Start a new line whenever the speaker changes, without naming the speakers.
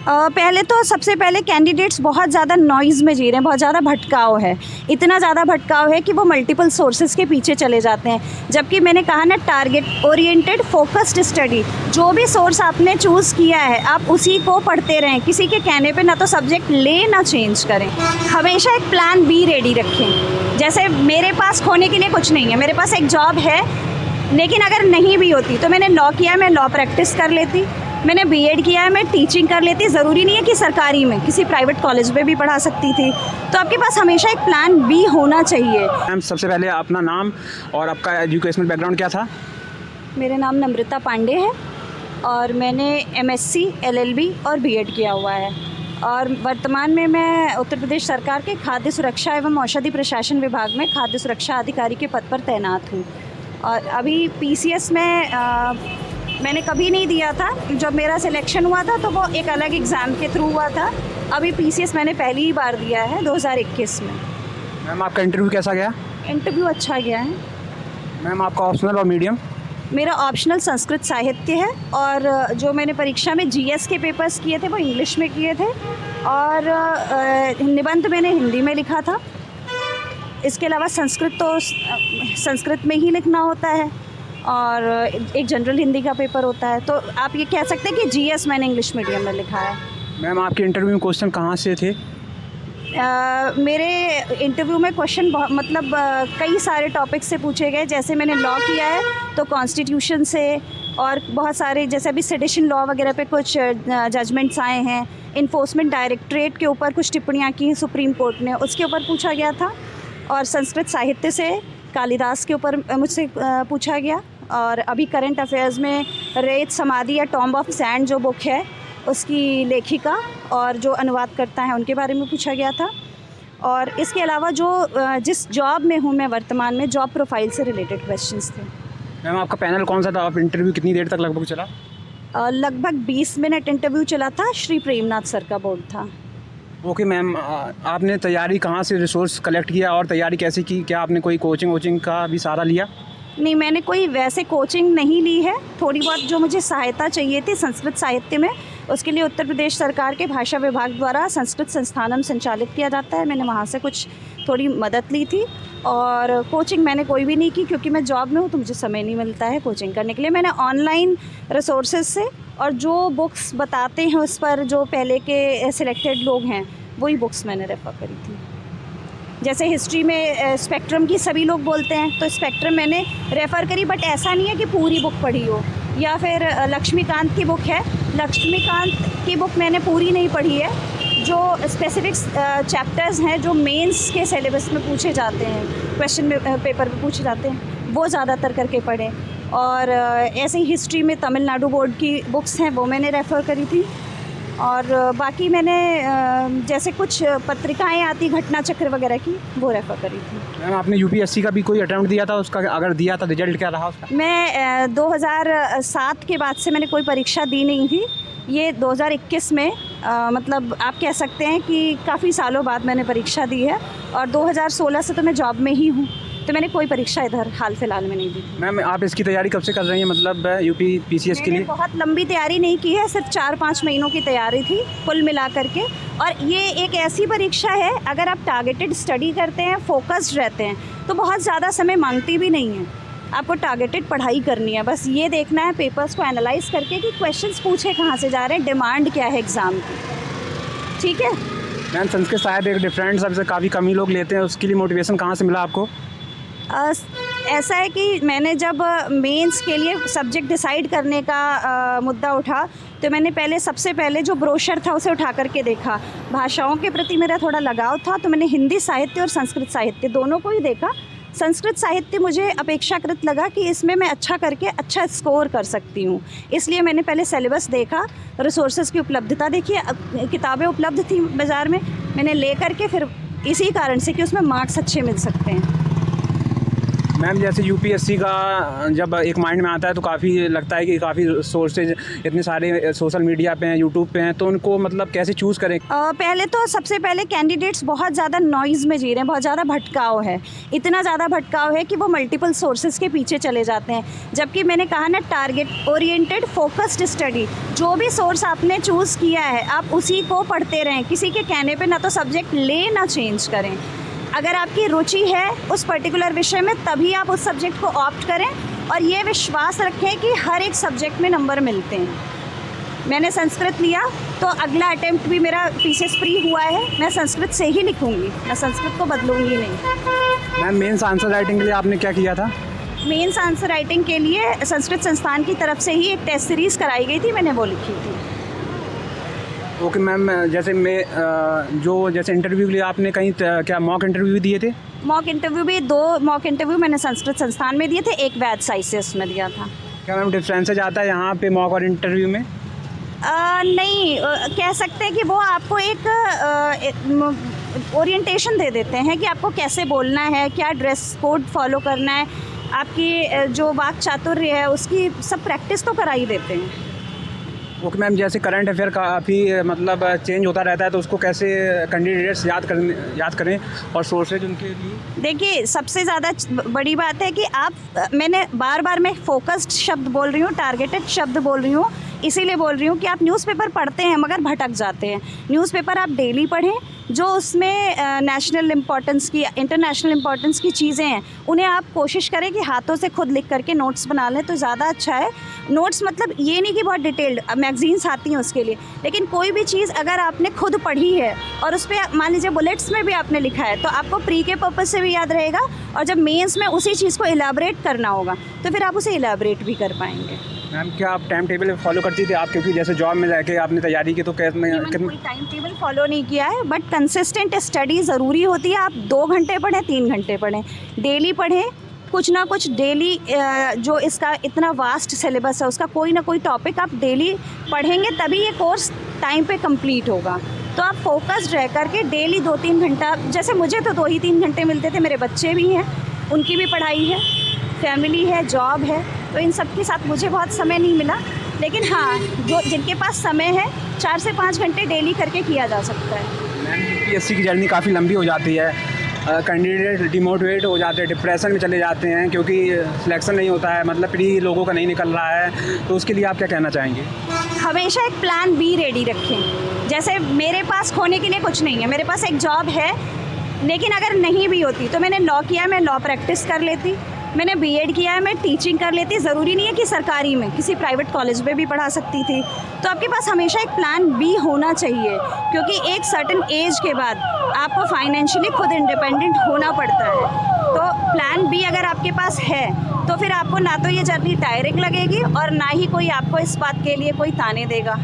पहले तो सबसे पहले कैंडिडेट्स बहुत ज़्यादा नॉइज़ में जी रहे हैं, बहुत ज़्यादा भटकाव है। इतना ज़्यादा भटकाव है कि वो मल्टीपल सोर्सेज़ के पीछे चले जाते हैं। जबकि मैंने कहा ना, टारगेट ओरिएंटेड फोकस्ड स्टडी, जो भी सोर्स आपने चूज़ किया है आप उसी को पढ़ते रहें। किसी के कहने पे ना तो सब्जेक्ट ले ना चेंज करें। हमेशा एक प्लान बी रेडी रखें। जैसे मेरे पास खोने के लिए कुछ नहीं है, मेरे पास एक जॉब है, लेकिन अगर नहीं भी होती तो मैंने लॉ किया है, मैं लॉ प्रैक्टिस कर लेती। मैंने बीएड किया है, मैं टीचिंग कर लेती। ज़रूरी नहीं है कि सरकारी में, किसी प्राइवेट कॉलेज में भी पढ़ा सकती थी। तो आपके पास हमेशा एक प्लान बी होना चाहिए।
मैम, सबसे पहले अपना नाम और आपका एजुकेशनल बैकग्राउंड क्या था?
मेरा नाम नम्रता पांडे है और मैंने एमएससी, एलएलबी और बीएड किया हुआ है। और वर्तमान में मैं उत्तर प्रदेश सरकार के खाद्य सुरक्षा एवं औषधि प्रशासन विभाग में खाद्य सुरक्षा अधिकारी के पद पर तैनात हूँ। और अभी पीसीएस में मैंने कभी नहीं दिया था। जब मेरा सिलेक्शन हुआ था तो वो एक अलग एग्ज़ाम के थ्रू हुआ था। अभी पीसीएस मैंने पहली ही बार दिया है 2021 में।
मैम, आपका इंटरव्यू कैसा गया?
इंटरव्यू अच्छा गया है।
मैम, आपका ऑप्शनल और मीडियम?
मेरा ऑप्शनल संस्कृत साहित्य है और जो मैंने परीक्षा में जीएस के पेपर्स किए थे वो इंग्लिश में किए थे और निबंध मैंने हिंदी में लिखा था। इसके अलावा संस्कृत तो संस्कृत में ही लिखना होता है और एक जनरल हिंदी का पेपर होता है। तो आप ये कह सकते हैं कि जीएस मैंने इंग्लिश मीडियम में लिखा है।
मैम, आपके इंटरव्यू में क्वेश्चन कहाँ से थे?
मेरे इंटरव्यू में क्वेश्चन कई सारे टॉपिक से पूछे गए। जैसे मैंने लॉ किया है तो कॉन्स्टिट्यूशन से, और बहुत सारे जैसे अभी सेडिशन लॉ वगैरह पे कुछ जजमेंट्स आए हैं। इन्फोर्समेंट डायरेक्टरेट के ऊपर कुछ टिप्पणियाँ की हैं सुप्रीम कोर्ट ने, उसके ऊपर पूछा गया था। और संस्कृत साहित्य से कालिदास के ऊपर मुझसे पूछा गया। और अभी करंट अफेयर्स में रेत समाधि या टॉम्ब ऑफ सैंड जो बुक है उसकी लेखिका और जो अनुवाद करता है उनके बारे में पूछा गया था। और इसके अलावा जो जिस जॉब में हूँ मैं वर्तमान में, जॉब प्रोफाइल से रिलेटेड क्वेश्चंस थे।
मैम, आपका पैनल कौन सा था? आप इंटरव्यू कितनी देर तक लगभग चला?
लगभग 20 मिनट इंटरव्यू चला था। श्री प्रेमनाथ सर का बोर्ड था।
ओके मैम, आपने तैयारी कहाँ से रिसोर्स कलेक्ट किया और तैयारी कैसे की? क्या आपने कोई कोचिंग का भी सहारा लिया?
नहीं, मैंने कोई वैसे कोचिंग नहीं ली है। थोड़ी बहुत जो मुझे सहायता चाहिए थी संस्कृत साहित्य में, उसके लिए उत्तर प्रदेश सरकार के भाषा विभाग द्वारा संस्कृत संस्थानम संचालित किया जाता है। मैंने वहाँ से कुछ थोड़ी मदद ली थी। और कोचिंग मैंने कोई भी नहीं की क्योंकि मैं जॉब में हूँ तो मुझे समय नहीं मिलता है कोचिंग करने के लिए। मैंने ऑनलाइन रिसोर्सेज से और जो बुक्स बताते हैं उस पर जो पहले के सिलेक्टेड लोग हैं वही बुक्स मैंने रेफ़र करी थी। जैसे हिस्ट्री में स्पेक्ट्रम की सभी लोग बोलते हैं तो स्पेक्ट्रम मैंने रेफ़र करी, बट ऐसा नहीं है कि पूरी बुक पढ़ी हो। या फिर लक्ष्मीकांत की बुक है, लक्ष्मीकांत की बुक मैंने पूरी नहीं पढ़ी है। जो स्पेसिफिक चैप्टर्स हैं जो मेंस के सिलेबस में पूछे जाते हैं, क्वेश्चन पेपर में पूछे जाते हैं, वो ज़्यादातर करके पढ़ें। और ऐसे ही हिस्ट्री में तमिलनाडु बोर्ड की बुक्स हैं वो मैंने रेफ़र करी थी। और बाकी मैंने जैसे कुछ पत्रिकाएं आती घटना चक्र वगैरह की, वो रेफ़र करी थी।
मैम, आपने यूपीएससी का भी कोई अटेम्प्ट दिया था? उसका अगर दिया था रिजल्ट क्या रहा उसका?
मैं 2007 के बाद से मैंने कोई परीक्षा दी नहीं थी। ये 2021 में मतलब आप कह सकते हैं कि काफ़ी सालों बाद मैंने परीक्षा दी है। और 2016 से तो मैं जॉब में ही हूँ, तो मैंने कोई परीक्षा इधर हाल फिलहाल में नहीं दी।
मैम, आप इसकी तैयारी कब से कर रही हैं, मतलब यूपी पीसीएस के लिए?
मैंने बहुत लंबी तैयारी नहीं की है, सिर्फ 4-5 महीनों की तैयारी थी कुल मिला करके। और ये एक ऐसी परीक्षा है, अगर आप टारगेटेड स्टडी करते हैं, फोकस्ड रहते हैं, तो बहुत ज़्यादा समय मांगती भी नहीं है। आपको टारगेटेड पढ़ाई करनी है, बस ये देखना है पेपर्स को एनालाइज करके कि क्वेश्चंस पूछे कहाँ से जा रहे हैं, डिमांड क्या है एग्ज़ाम की। ठीक है
मैम, संस्कृत साहित्य एक डिफरेंट सबसे काफ़ी कम ही लोग लेते हैं, उसके लिए मोटिवेशन कहाँ से मिला आपको?
ऐसा है कि मैंने जब मेंस के लिए सब्जेक्ट डिसाइड करने का मुद्दा उठा तो मैंने सबसे पहले जो ब्रोशर था उसे उठा करके देखा। भाषाओं के प्रति मेरा थोड़ा लगाव था तो मैंने हिंदी साहित्य और संस्कृत साहित्य दोनों को ही देखा। संस्कृत साहित्य मुझे अपेक्षाकृत लगा कि इसमें मैं अच्छा करके अच्छा स्कोर कर सकती हूँ, इसलिए मैंने पहले सिलेबस देखा, रिसोर्सेज की उपलब्धता देखी, किताबें उपलब्ध थी बाज़ार में, मैंने ले करके फिर इसी कारण से कि उसमें मार्क्स अच्छे मिल सकते हैं।
मैम जैसे यूपीएससी का जब एक माइंड में आता है तो काफ़ी लगता है कि काफ़ी सोर्सेज इतने सारे सोशल मीडिया पे हैं, यूट्यूब पे हैं, तो उनको मतलब कैसे चूज़ करें?
पहले तो सबसे पहले कैंडिडेट्स बहुत ज़्यादा नॉइज़ में जी रहे हैं, बहुत ज़्यादा भटकाव है, इतना ज़्यादा भटकाव है कि वो मल्टीपल सोर्सेज के पीछे चले जाते हैं। जबकि मैंने कहा ना, टारगेट ओरिएंटेड फोकस्ड स्टडी, जो भी सोर्स आपने चूज़ किया है आप उसी को पढ़ते रहें, किसी के कहने पे ना तो सब्जेक्ट ले ना चेंज करें। अगर आपकी रुचि है उस पर्टिकुलर विषय में तभी आप उस सब्जेक्ट को ऑप्ट करें, और ये विश्वास रखें कि हर एक सब्जेक्ट में नंबर मिलते हैं। मैंने संस्कृत लिया तो अगला अटेम्प्ट भी मेरा पीसीएस प्री हुआ है, मैं संस्कृत से ही लिखूंगी, मैं संस्कृत को बदलूंगी नहीं।
मैम मेंस आंसर राइटिंग के लिए आपने क्या किया था?
मेंस आंसर राइटिंग के लिए संस्कृत संस्थान की तरफ से ही एक टेस्ट सीरीज़ कराई गई थी, मैंने वो लिखी थी।
ओके मैम, जैसे जैसे इंटरव्यू के लिए आपने कहीं क्या मॉक इंटरव्यू भी दिए थे?
मॉक इंटरव्यू भी 2 मॉक इंटरव्यू मैंने संस्कृत संस्थान में दिए थे, एक वैद्य साइंस में दिया था।
क्या मैम डिफरेंसेज आता है यहाँ पे मॉक और इंटरव्यू में?
नहीं, कह सकते हैं कि वो आपको एक ओरिएंटेशन दे देते हैं कि आपको कैसे बोलना है, क्या ड्रेस कोड फॉलो करना है, आपकी जो वाक चातुर्य है उसकी सब प्रैक्टिस तो करा ही देते हैं।
ओके मैम, जैसे करंट अफेयर काफ़ी मतलब चेंज होता रहता है, तो उसको कैसे कैंडिडेट्स याद करें और सोर्सेज उनके लिए?
देखिए, सबसे ज़्यादा बड़ी बात है कि मैंने बार मैं फोकस्ड शब्द बोल रही हूँ, टारगेटेड शब्द बोल रही हूँ, इसीलिए बोल रही हूँ कि आप न्यूज़पेपर पढ़ते हैं मगर भटक जाते हैं। न्यूज़पेपर आप डेली पढ़ें, जो उसमें नेशनल इम्पोर्टेंस की, इंटरनेशनल इम्पोर्टेंस की चीज़ें हैं उन्हें आप कोशिश करें कि हाथों से खुद लिख करके नोट्स बना लें तो ज़्यादा अच्छा है। नोट्स मतलब ये नहीं कि बहुत डिटेल्ड, मैगजीन्स आती हैं उसके लिए, लेकिन कोई भी चीज़ अगर आपने खुद पढ़ी है और उस पर मान लीजिए बुलेट्स में भी आपने लिखा है तो आपको प्री के पर्पज़ से भी याद रहेगा, और जब मेंस में उसी चीज़ को इलाबरेट करना होगा तो फिर आप उसे इलाबरेट भी कर पाएंगे।
मैम क्या आप टाइम टेबल फॉलो करती थी आप, क्योंकि जैसे जॉब में जाके आपने तैयारी की तो
कोई टाइम टेबल फॉलो नहीं किया है, बट कंसिस्टेंट स्टडी ज़रूरी होती है। आप 2 घंटे पढ़ें, 3 घंटे पढ़ें, डेली पढ़ें, कुछ ना कुछ डेली, जो इसका इतना वास्ट सिलेबस है उसका कोई ना कोई टॉपिक आप डेली पढ़ेंगे तभी ये कोर्स टाइम पे कंप्लीट होगा। तो आप फोकस्ड रह करके डेली 2-3 घंटा, जैसे मुझे तो 2 ही 3 घंटे मिलते थे, मेरे बच्चे भी हैं, उनकी भी पढ़ाई है, फैमिली है, जॉब है, तो इन सब के साथ मुझे बहुत समय नहीं मिला। लेकिन हाँ, जिनके पास समय है 4 से 5 घंटे डेली करके किया जा सकता है।
मैम यूपीएससी की जर्नी काफ़ी लंबी हो जाती है, कैंडिडेट डिमोटिवेट हो जाते हैं, डिप्रेशन में चले जाते हैं क्योंकि सिलेक्शन नहीं होता है, मतलब प्री लोगों का नहीं निकल रहा है, तो उसके लिए आप क्या कहना चाहेंगे?
हमेशा एक प्लान बी रेडी रखें। जैसे मेरे पास खोने के लिए कुछ नहीं है, मेरे पास एक जॉब है, लेकिन अगर नहीं भी होती तो मैंने लॉ किया है, मैं लॉ प्रैक्टिस कर लेती, मैंने बीएड किया है, मैं टीचिंग कर लेती। ज़रूरी नहीं है कि सरकारी में, किसी प्राइवेट कॉलेज में भी पढ़ा सकती थी। तो आपके पास हमेशा एक प्लान बी होना चाहिए, क्योंकि एक सर्टेन एज के बाद आपको फाइनेंशियली खुद इंडिपेंडेंट होना पड़ता है। तो प्लान बी अगर आपके पास है तो फिर आपको ना तो ये जर्नी टायरिंग लगेगी और ना ही कोई आपको इस बात के लिए कोई ताने देगा।